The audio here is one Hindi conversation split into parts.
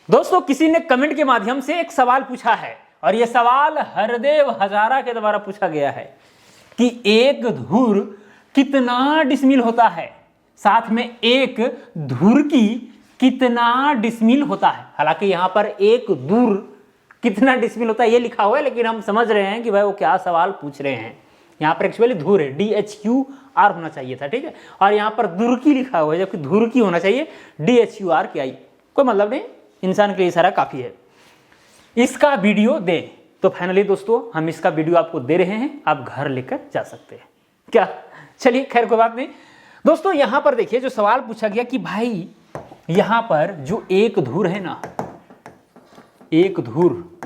दोस्तों किसी ने कमेंट के माध्यम से एक सवाल पूछा है और यह सवाल हरदेव हजारा के द्वारा पूछा गया है कि एक धुर कितना डिसमिल होता है, साथ में एक धुर की कितना डिसमिल होता है। हालांकि यहां पर एक धुर कितना डिसमिल होता है ये लिखा हुआ है, लेकिन हम समझ रहे हैं कि भाई वो क्या सवाल पूछ रहे हैं। यहाँ पर एक्चुअली धुर है, DHUR होना चाहिए था, ठीक है, और यहाँ पर धुरकी लिखा हुआ है, जबकि धुरकी होना चाहिए DHURKI। कोई मतलब नहीं, इंसान के लिए सारा काफी है। इसका वीडियो दे, तो फाइनली दोस्तों हम इसका वीडियो आपको दे रहे हैं, आप घर लेकर जा सकते हैं क्या। चलिए खैर कोई बात नहीं दोस्तों, यहां पर देखिए जो सवाल पूछा गया कि भाई यहां पर जो एक धुर है ना, एक धुर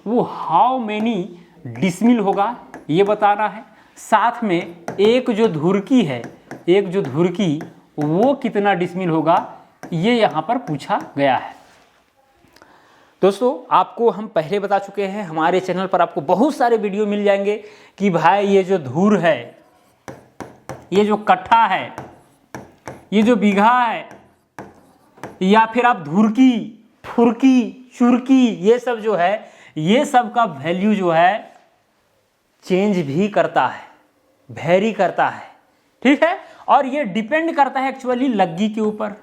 वो हाउ मेनी डिसमिल होगा ये बताना है, साथ में एक जो धुरकी है, एक जो धुरकी वो कितना डिसमिल होगा ये यहां पर पूछा गया है। दोस्तों आपको हम पहले बता चुके हैं, हमारे चैनल पर आपको बहुत सारे वीडियो मिल जाएंगे कि भाई ये जो धुर है, ये जो कट्ठा है, ये जो बीघा है, या फिर आप धुरकी, फुरकी, चुरकी, ये सब जो है, ये सब का वैल्यू जो है चेंज भी करता है, वेरी करता है, ठीक है। और ये डिपेंड करता है एक्चुअली लग्गी के ऊपर,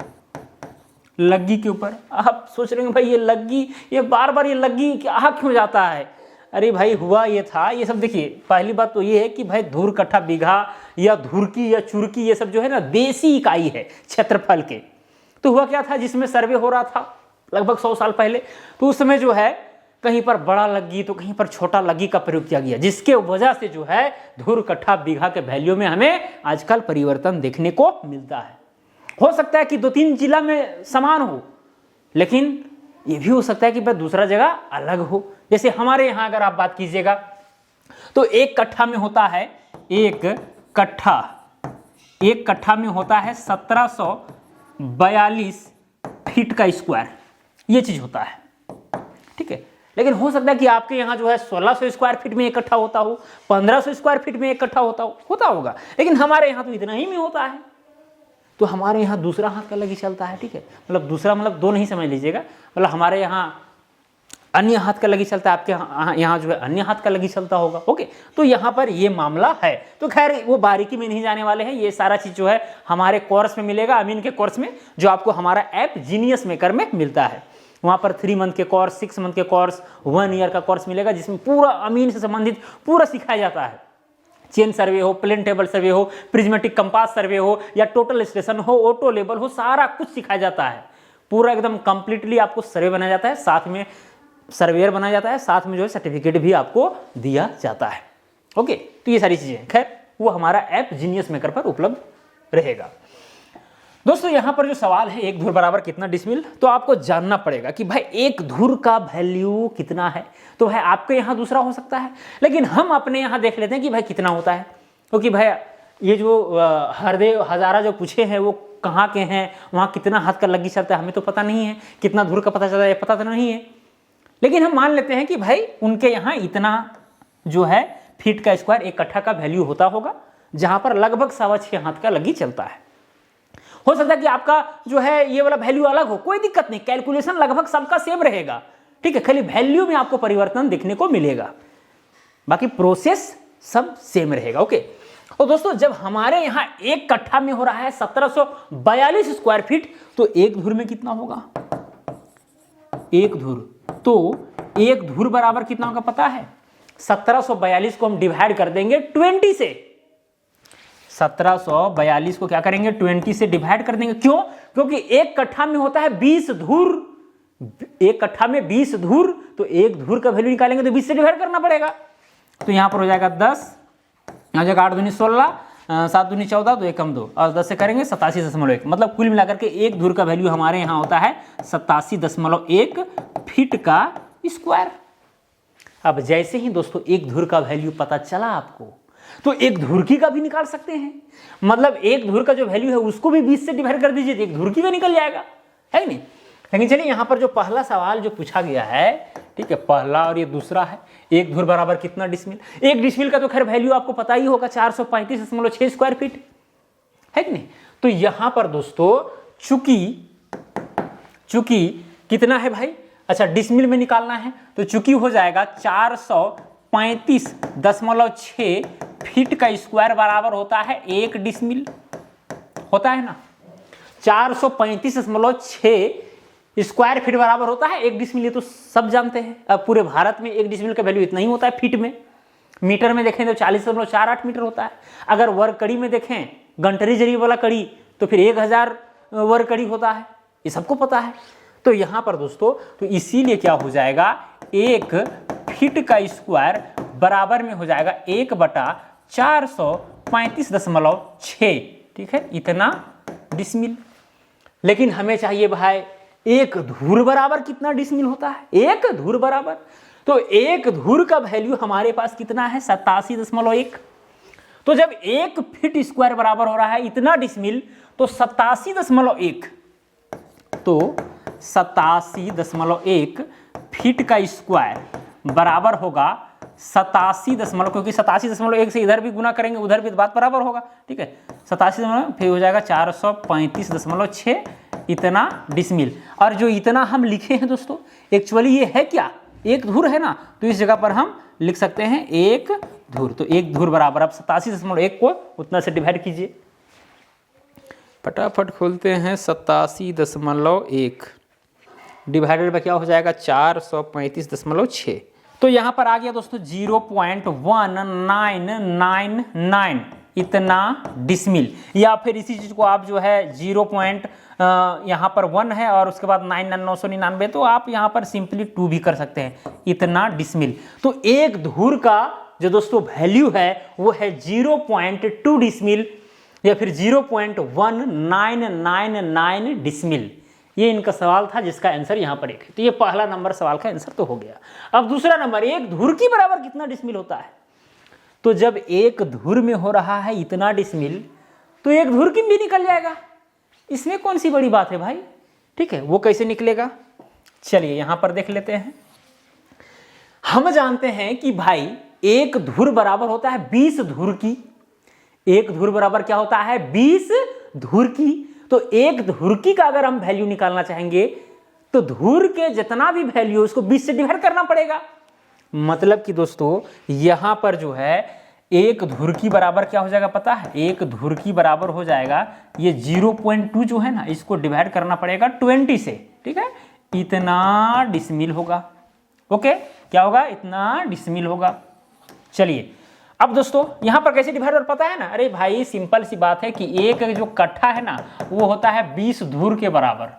लग्गी के ऊपर। आप सोच रहे हैं भाई ये लग्गी, ये बार बार ये लग्गी क्या क्यों जाता है। अरे भाई हुआ ये था, ये सब देखिए, पहली बात तो ये है कि भाई धुर, कट्ठा, बीघा या धुरकी या चुरकी ये सब जो है ना देसी इकाई है क्षेत्रफल के। तो हुआ क्या था, जिसमें सर्वे हो रहा था लगभग 100 साल पहले, तो उस समय जो है कहीं पर बड़ा लग्गी तो कहीं पर छोटा लग्गी का प्रयोग किया गया, जिसके वजह से जो है धुर, कट्ठा, बीघा के वैल्यू में हमें आजकल परिवर्तन देखने को मिलता है। हो सकता है कि 2-3 जिला में समान हो, लेकिन ये भी हो सकता है कि भाई दूसरा जगह अलग हो। जैसे हमारे यहाँ अगर आप बात कीजिएगा तो एक कट्ठा में होता है, एक कट्ठा में होता है 1742 फीट का स्क्वायर, ये चीज होता है, ठीक है। लेकिन हो सकता है कि आपके यहाँ जो है 1600 स्क्वायर फीट में एक कट्ठा होता हो, 1500 स्क्वायर फीट में एक कट्ठा होता होगा, लेकिन हमारे यहाँ तो इतना ही में होता है। तो हमारे यहाँ दूसरा हाथ का लगी चलता है, ठीक है, मतलब दूसरा मतलब दो नहीं समझ लीजिएगा, मतलब हमारे यहाँ अन्य हाथ का लगी चलता है, आपके यहाँ जो है अन्य हाथ का लगी चलता होगा, ओके। तो यहाँ पर ये मामला है। तो खैर वो बारीकी में नहीं जाने वाले हैं, ये सारा चीज जो है हमारे कोर्स में मिलेगा, अमीन के कोर्स में, जो आपको हमारा ऐप जीनियस मेकर में मिलता है। वहाँ पर 3 मंथ के कोर्स, 6 मंथ के कोर्स, 1 ईयर का कोर्स मिलेगा, जिसमें पूरा अमीन से संबंधित पूरा सिखाया जाता है। चेन सर्वे हो, प्लेन टेबल सर्वे हो, प्रिज्मेटिक कंपास सर्वे हो, या टोटल स्टेशन हो, ऑटो लेबल हो, सारा कुछ सिखाया जाता है। पूरा एकदम कंप्लीटली आपको सर्वे बनाया जाता है, साथ में सर्वेयर बनाया जाता है, साथ में जो है सर्टिफिकेट भी आपको दिया जाता है, ओके। तो ये सारी चीजें खैर वो हमारा ऐप जीनियस मेकर पर उपलब्ध रहेगा। दोस्तों यहां पर जो सवाल है एक धुर बराबर कितना डिसमिल, तो आपको जानना पड़ेगा कि भाई एक धुर का वैल्यू कितना है। तो भाई आपके यहाँ दूसरा हो सकता है, लेकिन हम अपने यहाँ देख लेते हैं कि भाई कितना होता है, क्योंकि भाई ये जो हरदेव हजारा जो पूछे हैं वो कहाँ के हैं, वहाँ कितना हाथ का लग्गी चलता है हमें तो पता नहीं है, कितना धुर का पता चलता है पता तो नहीं है, लेकिन हम मान लेते हैं कि भाई उनके यहाँ इतना जो है फीट का स्क्वायर एक कट्ठा का वैल्यू होता होगा, जहां पर लगभग 6.25 हाथ का लग्गी चलता है। हो सकता है कि आपका जो है ये वाला वैल्यू अलग हो, कोई दिक्कत नहीं, कैलकुलेशन लगभग सबका सेम रहेगा, ठीक है, खाली वैल्यू में आपको परिवर्तन देखने को मिलेगा, बाकी प्रोसेस सब सेम रहेगा, ओके। और दोस्तों जब हमारे यहाँ एक कट्ठा में हो रहा है 1742 स्क्वायर फीट, तो एक धुर में कितना होगा, एक धुर, तो एक धुर बराबर कितना होगा पता है, 1742 को हम डिवाइड कर देंगे 20 से, 1742 को क्या करेंगे 20 से डिवाइड कर देंगे। क्यों? क्योंकि एक कट्ठा में होता है 20 धुर, एक कट्ठा में 20 धुर, तो एक धुर का वैल्यू निकालेंगे तो 20 से डिवाइड करना पड़ेगा। तो यहां पर हो जाएगा 10, यहां हो जाएगा 8 दूनी 16, 7 दूनी 14, तो 1 कम 2 और 10 से करेंगे 87.1, मतलब कुल मिलाकर के एक धुर का वैल्यू हमारे यहाँ होता है 87.1 फीट का स्क्वायर। अब जैसे ही दोस्तों एक धुर का वैल्यू पता चला आपको, तो एक धुरकी का भी निकाल सकते हैं, मतलब एक धुर का जो वैल्यू है उसको भी 20 से डिवाइड कर दीजिए, एक धुरकी का निकल जाएगा, है नहीं। लेकिन चलिए यहाँ पर जो पहला सवाल जो पूछा गया है, ठीक है, पहला और ये दूसरा है, एक धुर बराबर कितना डिसमिल। एक डिसमिल का तो खैर वैल्यू आपको पता ही होगा 435.6 स्क्वायर फीट, है कि नहीं। तो यहां पर दोस्तों चूंकि कितना है भाई, अच्छा डिसमिल में निकालना है तो चूंकि हो जाएगा 435.6 फीट का स्क्वायर बराबर होता है 1 डिसमिल, होता है ना। 435.6 स्क्वायर फीट बराबर होता है 1 डिसमिल, ये तो सब जानते हैं। अब पूरे भारत में 1 डिसमिल का वैल्यू इतना ही होता है फीट में। मीटर में देखें तो 40.48 मीटर होता है। अगर वर्ग कड़ी में देखें, घंटरी जरी वाला कड़ी, तो फिर 1000 वर्ग कड़ी होता है, ये सबको पता है। तो यहां पर दोस्तों तो इसीलिए क्या हो जाएगा, 1 फीट का स्क्वायर बराबर में हो जाएगा 1/435.6, ठीक है, इतना डिसमिल। लेकिन हमें चाहिए भाई 1 धूर बराबर कितना डिसमिल होता है, 1 धूर बराबर। तो 1 धूर का वैल्यू हमारे पास कितना है, 87.1। तो जब 1 फीट स्क्वायर बराबर हो रहा है इतना डिसमिल, तो 87.1, तो 87.1 फीट का स्क्वायर बराबर होगा 87 क्योंकि 87.1 से इधर भी गुना करेंगे उधर भी बात बराबर होगा, ठीक है। 87 फिर हो जाएगा 435.6 इतना डिसमिल। और जो इतना हम लिखे हैं दोस्तों, एक्चुअली ये है क्या, 1 धूर है ना, तो इस जगह पर हम लिख सकते हैं 1 धूर। तो 1 धूर बराबर, अब 87.1 को उतना से डिवाइड कीजिए, फटाफट खोलते हैं। 87.1 डिवाइडेड बाय क्या हो जाएगा, 435.6। तो यहां पर आ गया दोस्तों 0.1999 इतना डिसमिल। या फिर इसी चीज को आप जो है 0. यहाँ पर 1 है और उसके बाद 999, तो आप यहाँ पर सिंपली 2 भी कर सकते हैं, इतना डिसमिल। तो 1 धूर का जो दोस्तों वैल्यू है वो है 0.2 डिसमिल या फिर 0.1999 डिसमिल। ये इनका सवाल था जिसका आंसर यहाँ पर 1 है। तो ये पहला नंबर सवाल का आंसर तो हो गया। अब दूसरा नंबर, 1 धूर की बराबर कितना डिसमिल होता है। तो जब 1 धूर में हो रहा है इतना डिसमिल, तो 1 धूर की भी निकल जाएगा, इसमें कौन सी बड़ी बात है भाई, ठीक है। वो कैसे निकलेगा, चलिए यहां पर देख लेते हैं। हम जानते हैं कि भाई 1 धूर बराबर होता है 20 धूर की। 1 धूर बराबर क्या होता है, 20 धूर की। तो 1 धूर की का अगर हम वैल्यू निकालना चाहेंगे तो धूर के जितना भी वैल्यू उसको 20 से डिवाइड करना पड़ेगा। मतलब कि दोस्तों यहां पर जो है 1 धूर की बराबर क्या हो जाएगा पता है, 1 धूर की बराबर हो जाएगा ये 0.2 जो है ना, इसको डिवाइड करना पड़ेगा 20 से, ठीक है, इतना डिसमिल होगा। ओके, क्या होगा, इतना डिसमिल होगा। चलिए अब दोस्तों यहां पर कैसे डिवाइड पता है ना, अरे भाई सिंपल सी बात है कि एक जो कट्ठा है ना वो होता है 20 धूर के बराबर,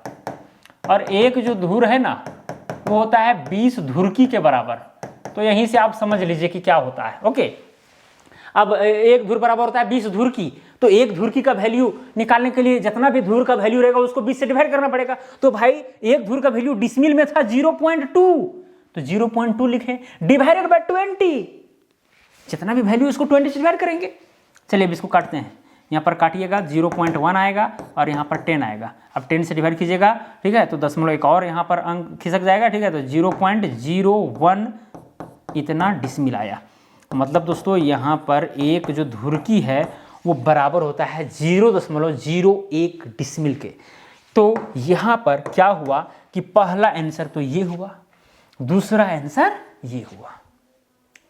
और एक जो धूर है ना वो होता है 20 धुरकी के बराबर। तो यहीं से आप समझ लीजिए कि क्या होता है। ओके, अब 1 धूर बराबर होता है 20 धुरकी, तो 1 धुरकी का वैल्यू निकालने के लिए जितना भी धूर का वैल्यू रहेगा उसको 20 से डिवाइड करना पड़ेगा। तो भाई 1 धूर का वैल्यू डिसमिल में था 0.2, तो 0.2 लिखें डिवाइडेड बाय 20, जितना भी वैल्यू उसको 20 से डिवाइड करेंगे। चलिए अब इसको काटते हैं, यहाँ पर काटिएगा 0.1 आएगा और यहाँ पर 10 आएगा। अब 10 से डिवाइड कीजिएगा, ठीक है, तो 0.1 और यहाँ पर अंक खिसक जाएगा, ठीक है, तो 0.01 इतना डिसमिल आया। मतलब दोस्तों यहाँ पर एक जो धुरकी है वो बराबर होता है 0.01 डिसमिल के। तो यहाँ पर क्या हुआ कि पहला आंसर तो ये हुआ, दूसरा आंसर ये हुआ।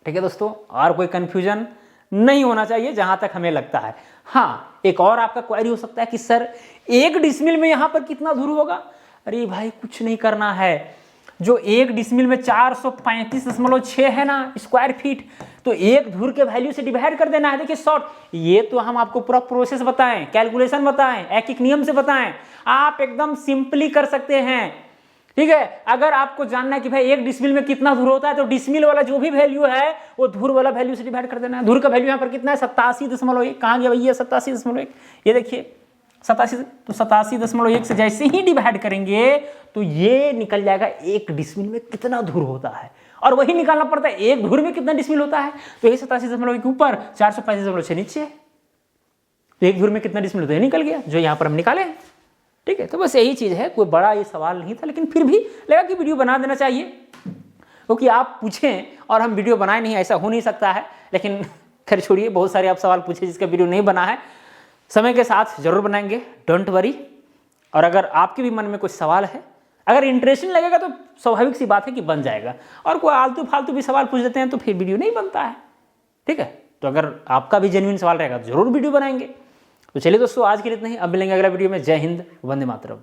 ठीक है दोस्तों, और कोई कंफ्यूजन नहीं होना चाहिए जहां तक हमें लगता है। हाँ, एक और आपका क्वेरी हो सकता है कि सर 1 डिसमिल में यहां पर कितना धूर होगा। अरे भाई कुछ नहीं करना है, जो 1 डिसमिल में 435.6 है ना स्क्वायर फीट, तो 1 धूर के वैल्यू से डिवाइड कर देना है। देखिए शॉर्ट, ये तो हम आपको पूरा प्रोसेस बताएं, कैलकुलेशन बताएं, एक नियम से बताएं, आप एकदम सिंपली कर सकते हैं। ठीक है, अगर आपको जानना है कि भाई 1 डिसमिल में कितना धूर होता है, तो डिसमिल वाला जो भी वैल्यू है वो धूर वाला वैल्यू से डिवाइड कर देना है। धूर का वैल्यू यहाँ पर कितना है 87.1, कहाँ गया भैया 87.1, ये देखिए 87, तो 87.1 से जैसे ही डिवाइड करेंगे तो ये निकल जाएगा 1 डिसमिल में कितना धूर होता है, और वही निकालना पड़ता है 1 धूर में कितना डिसमिल होता है। तो ये 87.1 के ऊपर 435.6 नीचे, तो 1 धूर में कितना डिसमिल होता है निकल गया, जो यहाँ पर हम निकाले। ठीक है, तो बस यही चीज है, कोई बड़ा ये सवाल नहीं था, लेकिन फिर भी लगा कि वीडियो बना देना चाहिए, क्योंकि आप पूछें और हम वीडियो बनाए नहीं, ऐसा हो नहीं सकता है। लेकिन खैर छोड़िए, बहुत सारे आप सवाल पूछे जिसका वीडियो नहीं बना है, समय के साथ जरूर बनाएंगे, डोंट वरी। और अगर आपके भी मन में कुछ सवाल है, अगर इंटरेस्टिंग लगेगा तो स्वाभाविक सी बात है कि बन जाएगा, और कोई आलतू फालतू भी सवाल पूछ देते हैं तो फिर वीडियो नहीं बनता है। ठीक है, तो अगर आपका भी जेन्युइन सवाल रहेगा तो जरूर वीडियो बनाएंगे। तो चलिए दोस्तों, आज के लिए इतना ही, अब मिलेंगे अगला वीडियो में। जय हिंद, वंदे मातरम।